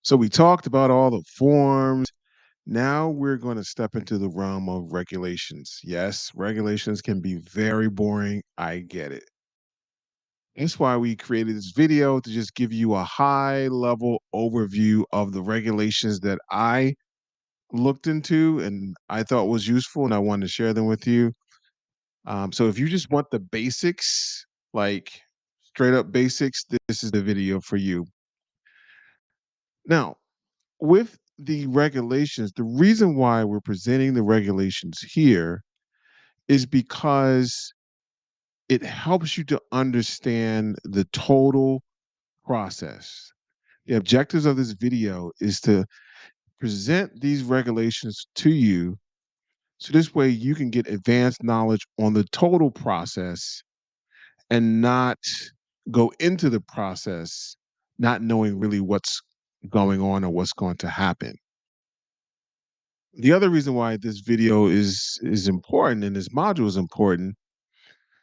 So we talked about all the forms. Now we're going to step into the realm of regulations. Yes, regulations can be very boring. I get it. That's why we created this video to just give you a high level overview of the regulations that I looked into and I thought was useful, and I wanted to share them with you. So if you just want the basics, like straight up basics, this is the video for you. Now, with the regulations, the reason why we're presenting the regulations here is because it helps you to understand the total process. The objectives of this video is to present these regulations to you so this way you can get advanced knowledge on the total process and not go into the process not knowing really what's going on or what's going to happen. The other reason why this video is important and this module is important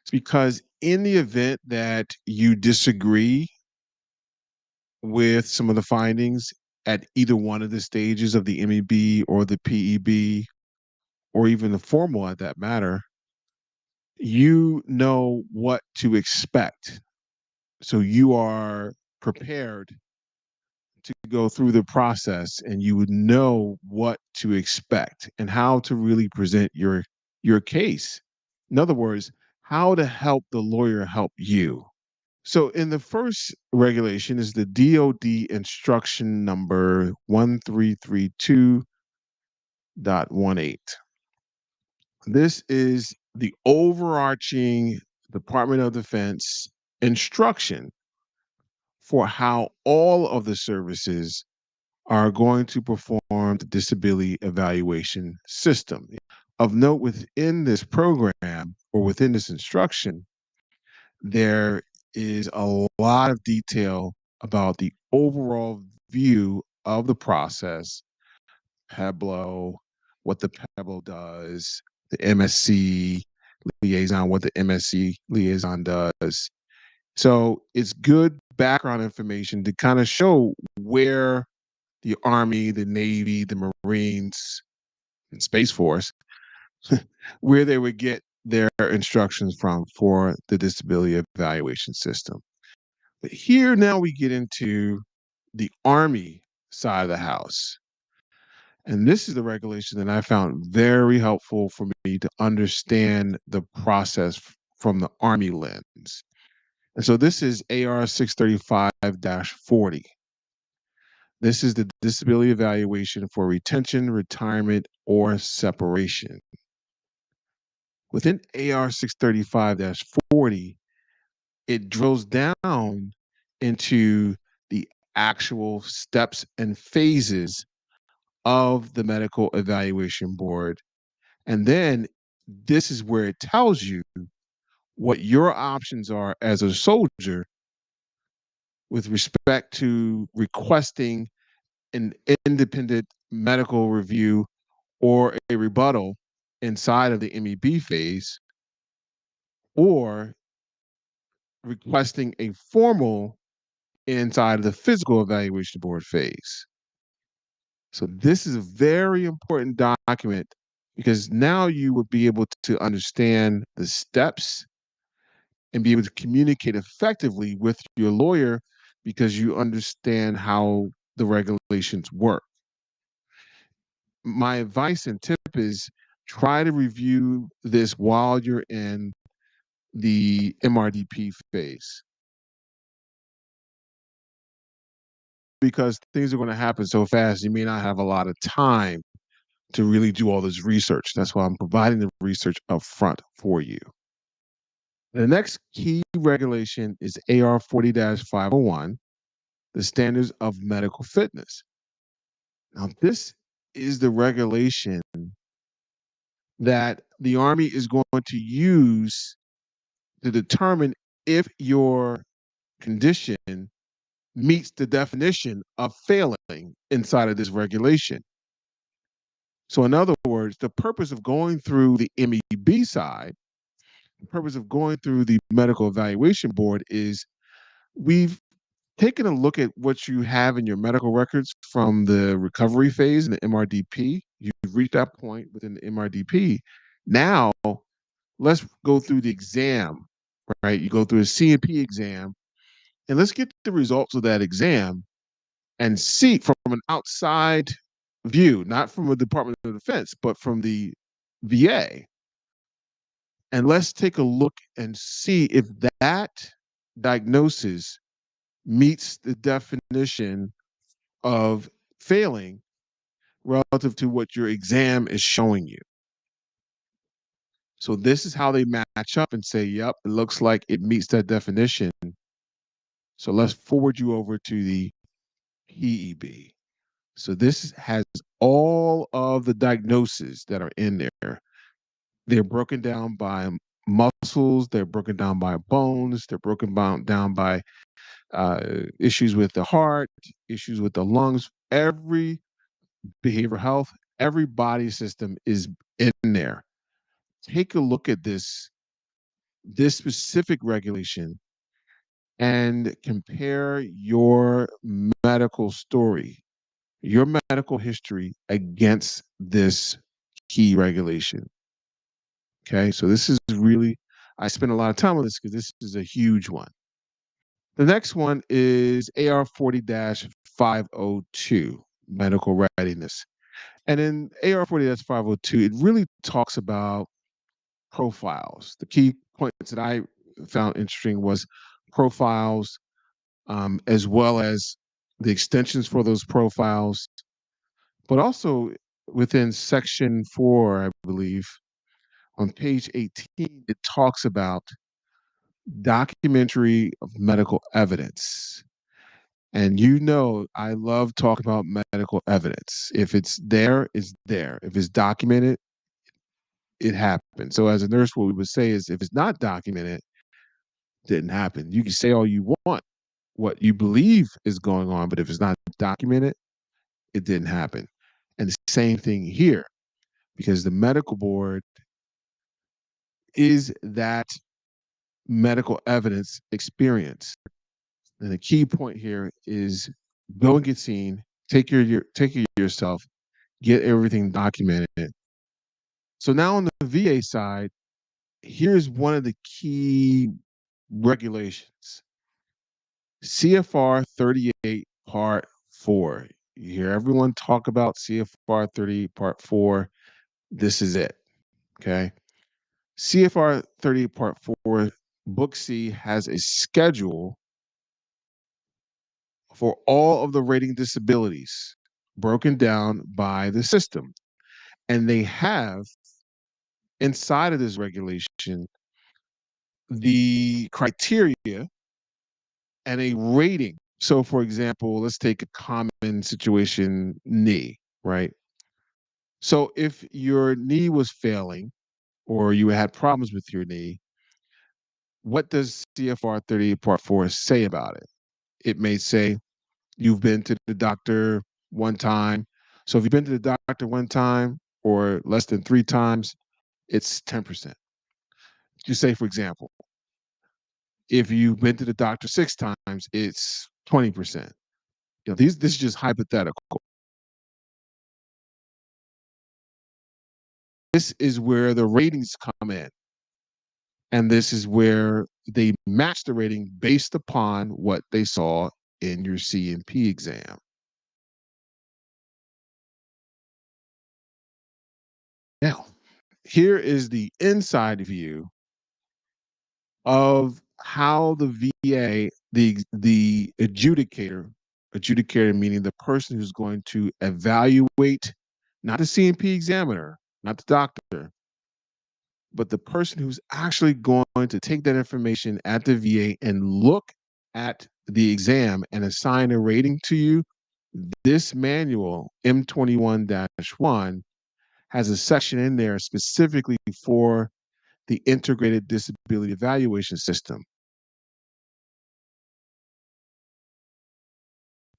is because in the event that you disagree with some of the findings at either one of the stages of the MEB or the PEB or even the formal at that matter, you know what to expect. So you are prepared to go through the process and you would know what to expect and how to really present your case. In other words, how to help the lawyer help you. So in the first regulation is the DOD instruction number 1332.18. This is the overarching Department of Defense instruction for how all of the services are going to perform the disability evaluation system. Of note, within this program or within this instruction, there is a lot of detail about the overall view of the process, Peblo, what the Peblo does, the MSC liaison, what the MSC liaison does. So it's good background information to kind of show where the Army, the Navy, the Marines, and Space Force, where they would get their instructions from for the disability evaluation system. But here now we get into the Army side of the house. And this is the regulation that I found very helpful for me to understand the process from the Army lens. And so this is AR 635-40. This is the disability evaluation for retention, retirement, or separation. Within AR 635-40, it drills down into the actual steps and phases of the medical evaluation board. And then this is where it tells you what your options are as a soldier with respect to requesting an independent medical review or a rebuttal inside of the MEB phase, or requesting a formal inside of the physical evaluation board phase. So this is a very important document because now you will be able to understand the steps and be able to communicate effectively with your lawyer because you understand how the regulations work. My advice and tip is try to review this while you're in the MRDP phase because things are going to happen so fast you may not have a lot of time to really do all this research. That's why I'm providing the research up front for you. The next key regulation is AR 40-501, the standards of medical fitness. Now, this is the regulation that the Army is going to use to determine if your condition meets the definition of failing inside of this regulation. So, in other words, the purpose of going through the MEB side, the purpose of going through the medical evaluation board is we've taking a look at what you have in your medical records from the recovery phase in the MRDP, you've reached that point within the MRDP. Now, let's go through the exam, right? You go through a C&P exam, and let's get the results of that exam and see from an outside view, not from a Department of Defense, but from the VA. And let's take a look and see if that diagnosis meets the definition of failing relative to what your exam is showing you. So this is how they match up and say, yep, it looks like it meets that definition. So let's forward you over to the PEB. So this has all of the diagnoses that are in there. They're broken down by muscles, they're broken down by bones, they're broken down by issues with the heart, issues with the lungs. Every behavioral health, every body system is in there. Take a look at this specific regulation and compare your medical story, your medical history against this key regulation. Okay, so this is really, I spent a lot of time on this because this is a huge one. The next one is AR 40 502, medical readiness. And in AR 40 502, it really talks about profiles. The key points that I found interesting was profiles, as well as the extensions for those profiles, but also within section 4, I believe, on page 18, it talks about documentary of medical evidence. And you know, I love talking about medical evidence. If it's there, it's there. If it's documented, it happened. So as a nurse, what we would say is if it's not documented, it didn't happen. You can say all you want what you believe is going on, but if it's not documented, it didn't happen. And the same thing here, because the medical board is that medical evidence experience. And the key point here is go and get seen, take care of yourself, get everything documented. So now on the VA side, here's one of the key regulations. CFR 38 Part 4. You hear everyone talk about CFR 38 Part 4. This is it. Okay. CFR 38 Part 4, Book C has a schedule for all of the rating disabilities broken down by the system. And they have inside of this regulation the criteria and a rating. So, for example, let's take a common situation knee, right? So, if your knee was failing or you had problems with your knee, what does CFR 38 Part 4 say about it? It may say you've been to the doctor one time. So, if you've been to the doctor one time or less than 3 times, it's 10%. You say, for example, if you've been to the doctor 6 times, it's 20%. This is just hypothetical. This is where the ratings come in. And this is where they match the rating based upon what they saw in your C&P exam. Now, here is the inside view of how the VA, the adjudicator meaning the person who's going to evaluate, not the C&P examiner, not the doctor, but the person who's actually going to take that information at the VA and look at the exam and assign a rating to you. This manual, M21 1, has a section in there specifically for the integrated disability evaluation system.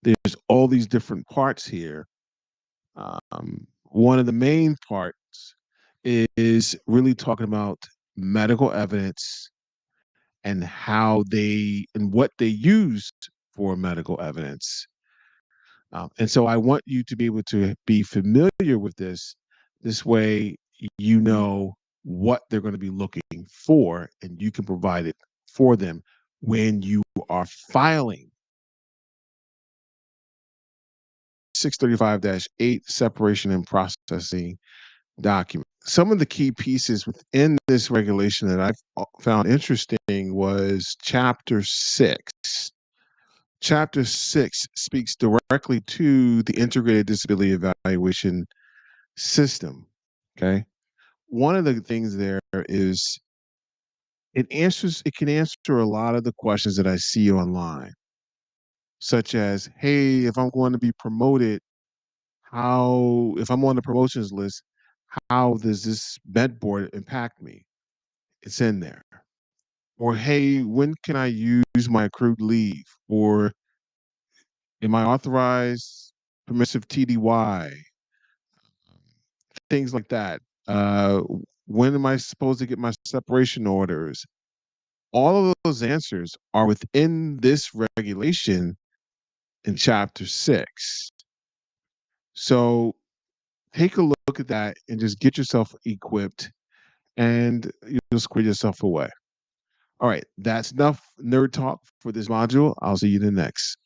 There's all these different parts here. One of the main parts is really talking about medical evidence and how they and what they used for medical evidence. And so I want you to be able to be familiar with this. This way, you know what they're going to be looking for, and you can provide it for them when you are filing 635-8 separation and processing document. Some of the key pieces within this regulation that I've found interesting was Chapter 6. Chapter 6 speaks directly to the integrated disability evaluation system. Okay. One of the things there is it can answer a lot of the questions that I see online, such as, hey, if I'm going to be promoted, if I'm on the promotions list, how does this med board impact me? It's in there. Or, hey, when can I use my accrued leave? Or am I authorized permissive TDY? Things like that. When am I supposed to get my separation orders? All of those answers are within this regulation in Chapter 6. So take a look at that and just get yourself equipped, and you'll square yourself away. All right, that's enough nerd talk for this module. I'll see you in the next.